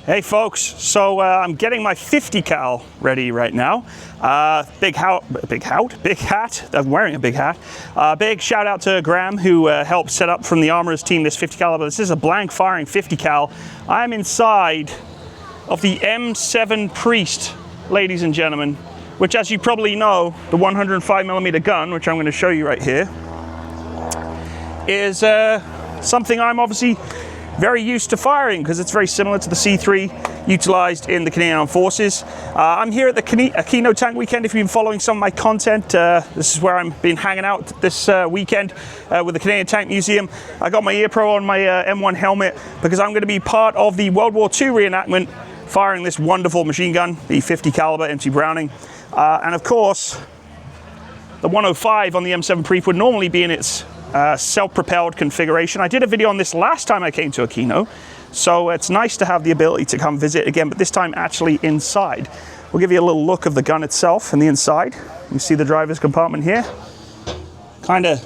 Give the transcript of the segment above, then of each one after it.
Hey folks, so I'm getting my 50 cal ready right now. Big hat. I'm wearing a big hat. Big shout out to Graham who helped set up from the Armorers team this 50 caliber. This is a blank firing 50 cal. I'm inside of the M7 Priest, ladies and gentlemen, which, as you probably know, the 105mm gun, which I'm going to show you right here, is something I'm obviously very used to firing because it's very similar to the C3 utilized in the Canadian Armed Forces. I'm here at the Aquino Tank Weekend. If you've been following some of my content, this is where I've been hanging out this weekend with the Canadian Tank Museum. I got my ear pro on my M1 helmet because I'm going to be part of the World War II reenactment firing this wonderful machine gun, the 50 caliber MC Browning. And of course, the 105 on the M7 Priest would normally be in its self-propelled configuration. I did a video on this last time I came to Aquino, so it's nice to have the ability to come visit again, but this time actually inside. We'll give you a little look of the gun itself and the inside. You see the driver's compartment here. Kind of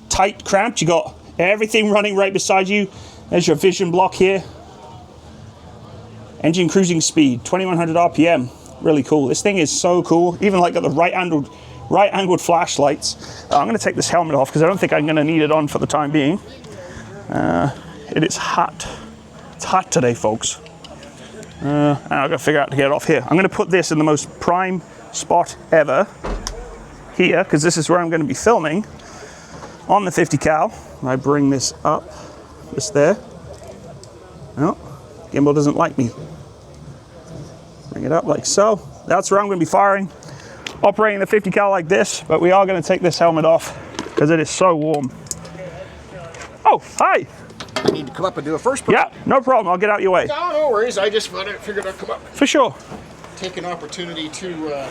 tight, cramped. You got everything running right beside you. There's your vision block here. Engine cruising speed, 2100 RPM. Really cool. This thing is so cool. Even like got the right-angled flashlights. I'm going to take this helmet off because I don't think I'm going to need it on for the time being. It is hot. It's hot today, folks. And I've got to figure out how to get it off here. I'm going to put this in the most prime spot ever here because this is where I'm going to be filming on the 50 cal. I bring this up, this there. No, gimbal doesn't like me. Bring it up like so. That's where I'm going to be firing. Operating the 50 cal like this, but we are going to take this helmet off because it is so warm. Oh, hi. You need to come up and do a first person. Yeah, no problem. I'll get out your way. No worries. I just figured I'd come up. For sure. Take an opportunity to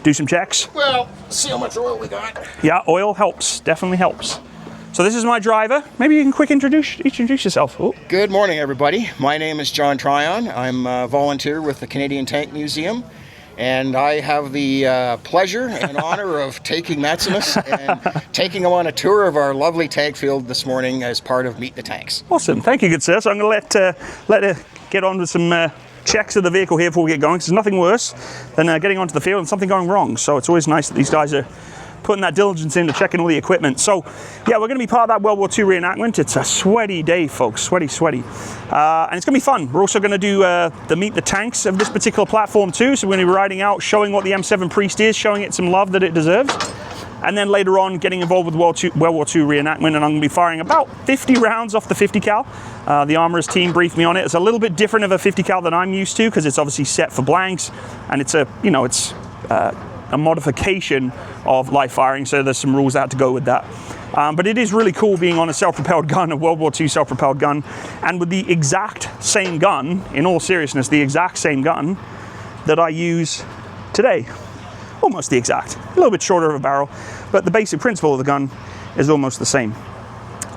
do some checks. Well, see how much oil we got. Yeah, oil helps. Definitely helps. So this is my driver. Maybe you can quick introduce yourself. Oh. Good morning, everybody. My name is John Tryon. I'm a volunteer with the Canadian Tank Museum. And I have the pleasure and honor of taking Maximus and taking him on a tour of our lovely tank field this morning as part of Meet the Tanks. Awesome. Thank you, good sir. So I'm going to let her get on with some checks of the vehicle here before we get going. There's nothing worse than getting onto the field and something going wrong. So it's always nice that these guys are putting that diligence into checking all the equipment. So yeah, we're going to be part of that World War II reenactment. It's a sweaty day, folks, sweaty. And it's going to be fun. We're also going to do the Meet the Tanks of this particular platform too. So we're going to be riding out, showing what the M7 Priest is, showing it some love that it deserves. And then later on, getting involved with World War II reenactment, and I'm going to be firing about 50 rounds off the 50 cal. The Armorers team briefed me on it. It's a little bit different of a 50 cal than I'm used to because it's obviously set for blanks, and it's a modification of live firing, so there's some rules that have to go with that. But it is really cool being on a self-propelled gun, a World War II self-propelled gun, and with the exact same gun, in all seriousness, the exact same gun that I use today. Almost the exact. A little bit shorter of a barrel, but the basic principle of the gun is almost the same.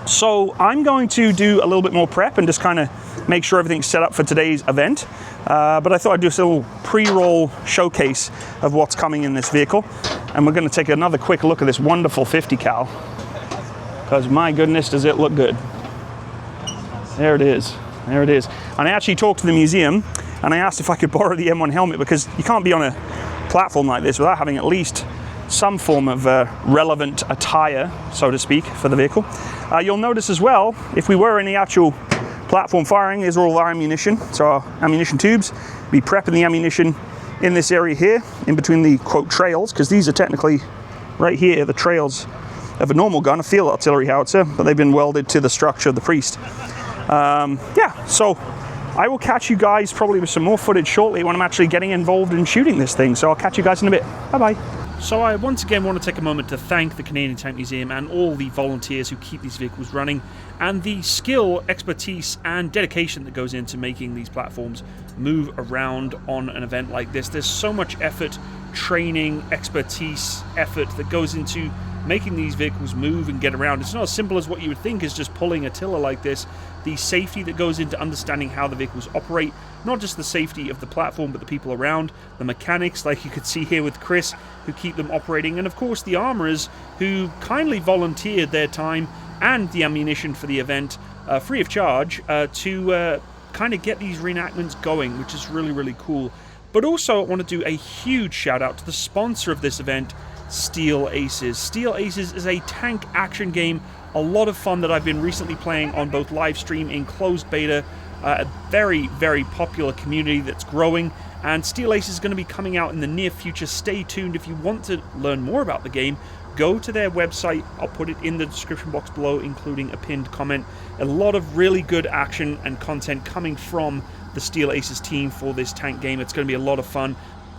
So I'm going to do a little bit more prep and just kind of make sure everything's set up for today's event. But I thought I'd do a little pre-roll showcase of what's coming in this vehicle. And we're going to take another quick look at this wonderful 50 cal. Because my goodness, does it look good. There it is. There it is. And I actually talked to the museum and I asked if I could borrow the M1 helmet because you can't be on a platform like this without having at least some form of relevant attire, so to speak, for the vehicle. You'll notice as well, if we were in the actual platform firing, is all our ammunition. So our ammunition tubes, be prepping the ammunition in this area here, in between the quote trails, because these are technically right here, the trails of a normal gun, a field artillery howitzer, but they've been welded to the structure of the Priest. Yeah, so I will catch you guys probably with some more footage shortly when I'm actually getting involved in shooting this thing. So I'll catch you guys in a bit. Bye-bye. So I once again want to take a moment to thank the Canadian Tank Museum and all the volunteers who keep these vehicles running, and the skill, expertise, and dedication that goes into making these platforms move around on an event like this. There's so much effort, training, expertise, effort that goes into making these vehicles move and get around. It's not as simple as what you would think is just pulling a tiller like this. The safety that goes into understanding how the vehicles operate, not just the safety of the platform, but the people around, the mechanics, like you could see here with Chris, who keep them operating, and of course the armorers, who kindly volunteered their time and the ammunition for the event, free of charge, to kind of get these reenactments going, which is really, really cool. But also I want to do a huge shout out to the sponsor of this event, Steel Aces. Steel Aces is a tank action game, a lot of fun that I've been recently playing on both live stream in closed beta, a very, very popular community that's growing, and Steel Aces is going to be coming out in the near future. Stay tuned. If you want to learn more about the game, go to their website. I'll put it in the description box below, including a pinned comment. A lot of really good action and content coming from the Steel Aces team for this tank game. It's going to be a lot of fun.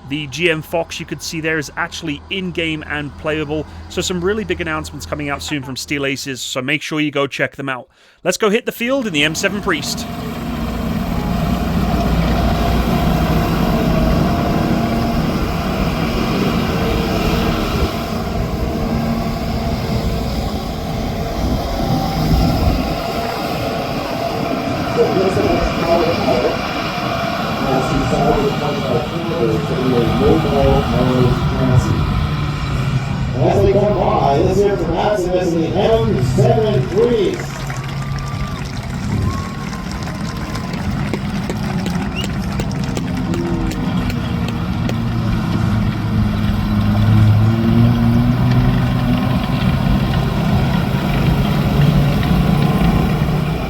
The GM Fox you could see there is actually in-game and playable, so some really big announcements coming out soon from Steel Aces, so make sure you go check them out. Let's go hit the field in the M7 Priest. As they come by, this here for Maximus in the M7 Priest.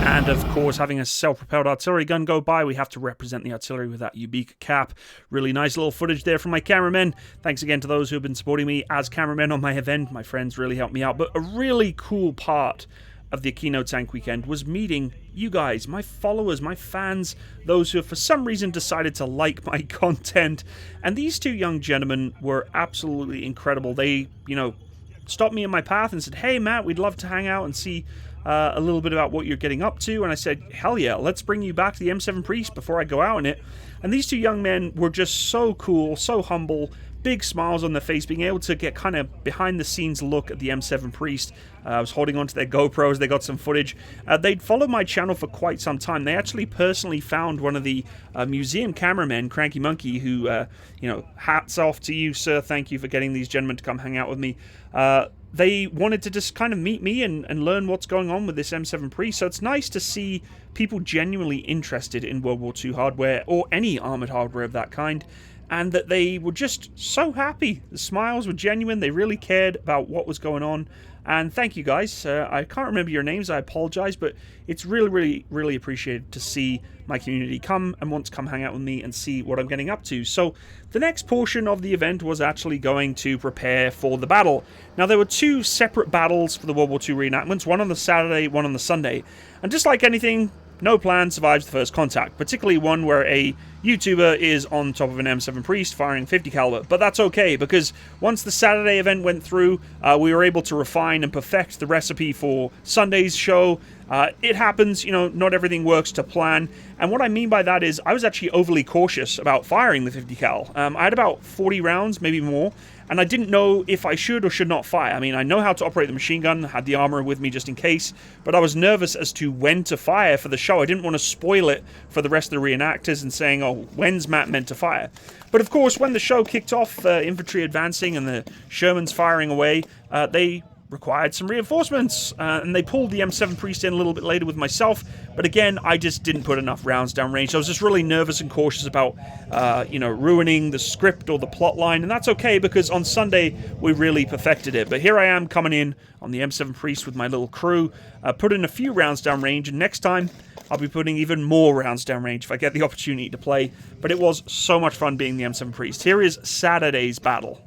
And of course, having a self-propelled artillery gun go by, we have to represent the artillery with that Ubique cap. Really nice little footage there from my cameramen. Thanks again to those who have been supporting me as cameramen on my event. My friends really helped me out. But a really cool part of the Aquino Tank Weekend was meeting you guys, my followers, my fans, those who have for some reason decided to like my content. And these two young gentlemen were absolutely incredible. They, stopped me in my path and said, "Hey Matt, we'd love to hang out and see a little bit about what you're getting up to." And I said, "Hell yeah, let's bring you back to the M7 Priest before I go out in it." And these two young men were just so cool, so humble, big smiles on their face, being able to get kind of behind the scenes look at the M7 Priest. I was holding onto their GoPros, they got some footage. They'd followed my channel for quite some time. They actually personally found one of the museum cameramen, Cranky Monkey, who, hats off to you, sir. Thank you for getting these gentlemen to come hang out with me. They wanted to just kind of meet me and learn what's going on with this M7 Priest. So it's nice to see people genuinely interested in World War II hardware, or any armored hardware of that kind, and that they were just so happy. The smiles were genuine. They really cared about what was going on. And thank you guys. I can't remember your names. I apologize, but it's really, really, really appreciated to see my community come and want to come hang out with me and see what I'm getting up to. So the next portion of the event was actually going to prepare for the battle. Now, there were two separate battles for the World War II reenactments, one on the Saturday, one on the Sunday. And just like anything, no plan survives the first contact, particularly one where a YouTuber is on top of an M7 Priest firing 50 caliber. But that's okay, because once the Saturday event went through, we were able to refine and perfect the recipe for Sunday's show. It happens, not everything works to plan. And what I mean by that is I was actually overly cautious about firing the 50 cal. I had about 40 rounds, maybe more, and I didn't know if I should or should not fire. I mean, I know how to operate the machine gun, had the armor with me just in case, but I was nervous as to when to fire for the show. I didn't want to spoil it for the rest of the reenactors and saying, "Oh, when's Matt meant to fire?" But of course, when the show kicked off, infantry advancing and the Shermans firing away, they required some reinforcements, and they pulled the M7 Priest in a little bit later with myself, but again, I just didn't put enough rounds downrange. I was just really nervous and cautious about, ruining the script or the plot line, and that's okay, because on Sunday, we really perfected it. But here I am coming in on the M7 Priest with my little crew, put in a few rounds downrange, and next time, I'll be putting even more rounds downrange if I get the opportunity to play. But it was so much fun being the M7 Priest. Here is Saturday's battle.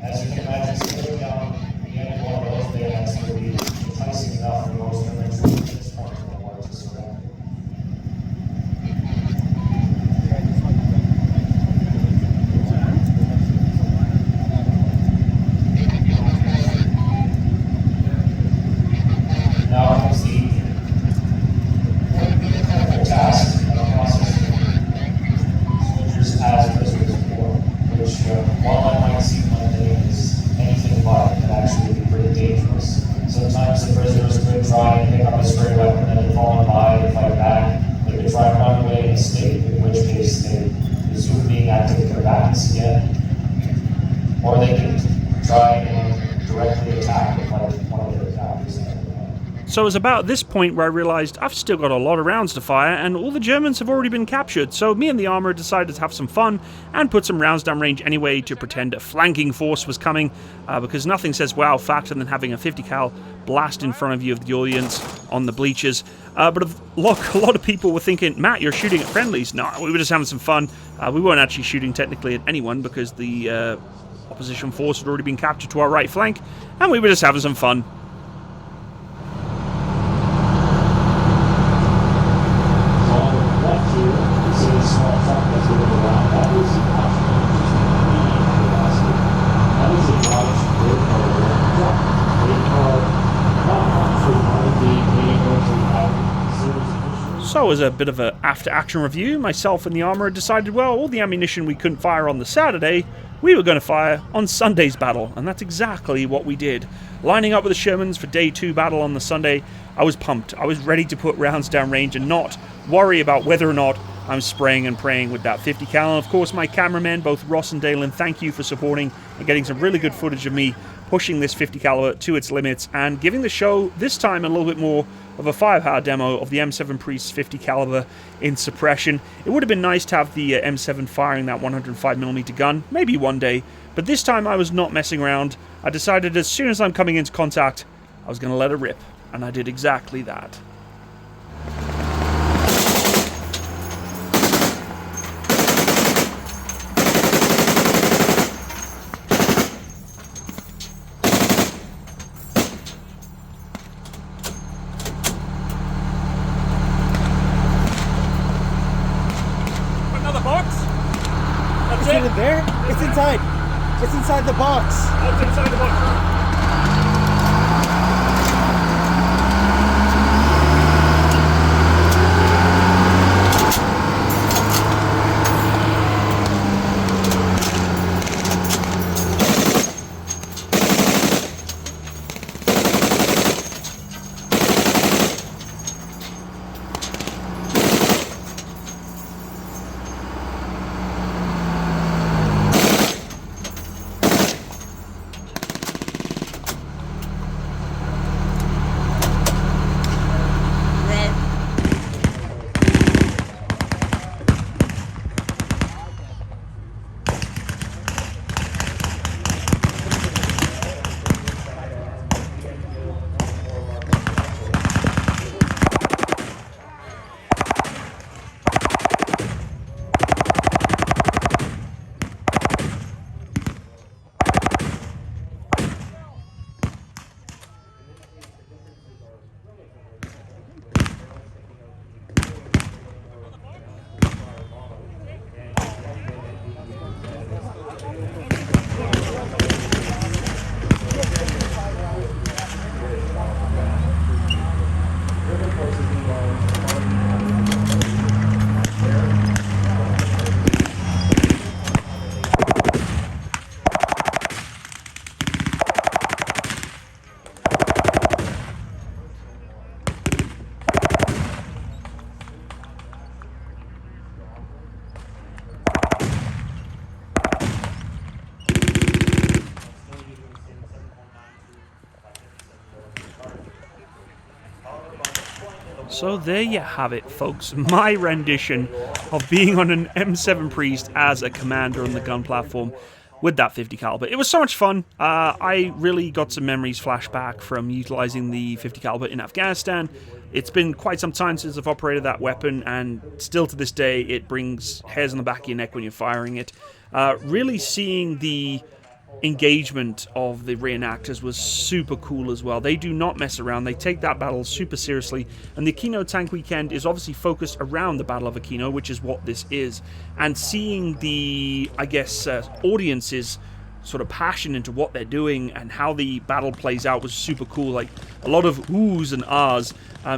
As you can imagine, sitting down the end of one of those bayonets would be enticing enough for most infantry at this point in the war to surrender. Now comes the critical task of processing soldiers as prisoners of war, which, while that might seem mundane, is anything but, can actually be pretty dangerous. Sometimes the prisoners could try and pick up a stray weapon that had fallen by and fight back. They could try and run away and escape, in which case they resume being active combatants again. Or they could try and directly attack with one of their captors. So it was about this point where I realised I've still got a lot of rounds to fire and all the Germans have already been captured, so me and the armourer decided to have some fun and put some rounds down range anyway to pretend a flanking force was coming, because nothing says wow factor than having a 50 cal blast in front of you of the audience on the bleachers. But a lot of people were thinking, Matt, you're shooting at friendlies. No, we were just having some fun. We weren't actually shooting technically at anyone because the opposition force had already been captured to our right flank, and we were just having some fun. So as a bit of a after-action review, myself and the armourer decided, well, all the ammunition we couldn't fire on the Saturday, we were going to fire on Sunday's battle, and that's exactly what we did. Lining up with the Shermans for Day 2 battle on the Sunday, I was pumped. I was ready to put rounds down range and not worry about whether or not I'm spraying and praying with that 50 cal. And of course, my cameramen, both Ross and Dalen, thank you for supporting and getting some really good footage of me pushing this 50 caliber to its limits and giving the show this time a little bit more of a firepower demo of the M7 Priest's 50 caliber in suppression. It would have been nice to have the M7 firing that 105mm gun, maybe one day, but this time I was not messing around. I decided as soon as I'm coming into contact, I was going to let it rip, and I did exactly that. Is it in there? It's inside. It's inside the box. Oh, it's inside the box. So there you have it, folks. My rendition of being on an M7 Priest as a commander on the gun platform with that 50 caliber. It was so much fun. I really got some memories flashback from utilizing the 50 caliber in Afghanistan. It's been quite some time since I've operated that weapon, and still to this day it brings hairs on the back of your neck when you're firing it. Really seeing the engagement of the reenactors was super cool as well. They do not mess around. They take that battle super seriously, and the Aquino Tank Weekend is obviously focused around the Battle of Aquino, which is what this is. And seeing the, I guess, audiences sort of passion into what they're doing and how the battle plays out was super cool. Like a lot of oohs and ahs.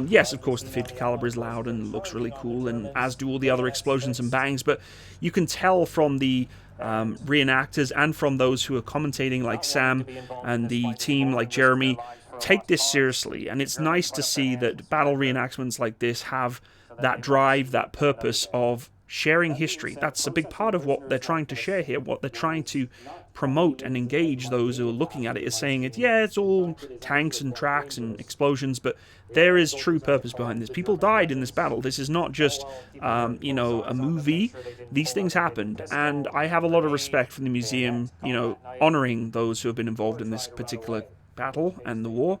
Yes, of course, the 50 caliber is loud and looks really cool, and as do all the other explosions and bangs, but you can tell from the reenactors and from those who are commentating, like Sam and the team like Jeremy, take this seriously. And it's nice to see that battle reenactments like this have that drive, that purpose of sharing history. That's a big part of what they're trying to share here. What they're trying to promote and engage those who are looking at it is saying it, yeah, it's all tanks and tracks and explosions, but there is true purpose behind this. People died in this battle. This is not just, you know, a movie. These things happened, and I have a lot of respect for the museum, you know, honoring those who have been involved in this particular battle and the war.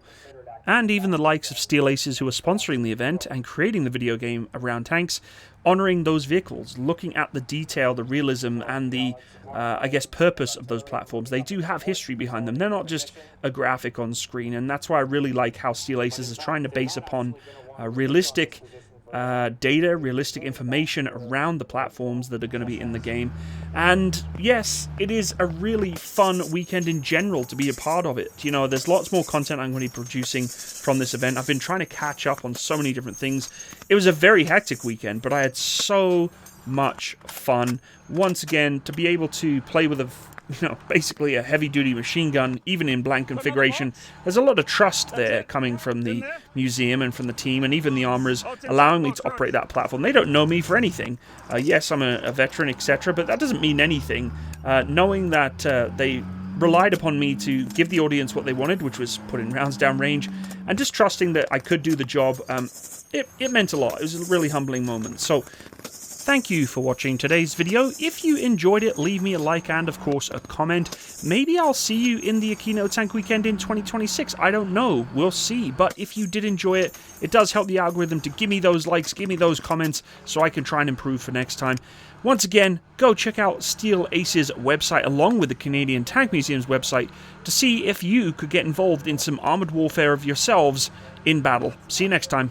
And even the likes of Steel Aces, who are sponsoring the event and creating the video game around tanks, honoring those vehicles, looking at the detail, the realism, and the, I guess, purpose of those platforms. They do have history behind them. They're not just a graphic on screen, and that's why I really like how Steel Aces is trying to base upon realistic data, realistic information around the platforms that are going to be in the game. And yes, it is a really fun weekend in general to be a part of it. You know, there's lots more content I'm going to be producing from this event. I've been trying to catch up on so many different things. It was a very hectic weekend, but I had so much fun. Once again, to be able to play with a, you know, basically a heavy-duty machine gun, even in blank configuration. There's a lot of trust there coming from the museum and from the team, and even the armorers allowing me to operate that platform. They don't know me for anything. Yes, I'm a veteran, etc., but that doesn't mean anything. Knowing that they relied upon me to give the audience what they wanted, which was putting rounds down range, and just trusting that I could do the job, it meant a lot. It was a really humbling moment. So thank you for watching today's video. If you enjoyed it, leave me a like and, of course, a comment. Maybe I'll see you in the Aquino Tank Weekend in 2026. I don't know. We'll see. But if you did enjoy it, it does help the algorithm to give me those likes, give me those comments, so I can try and improve for next time. Once again, go check out Steel Ace's website along with the Canadian Tank Museum's website to see if you could get involved in some armored warfare of yourselves in battle. See you next time.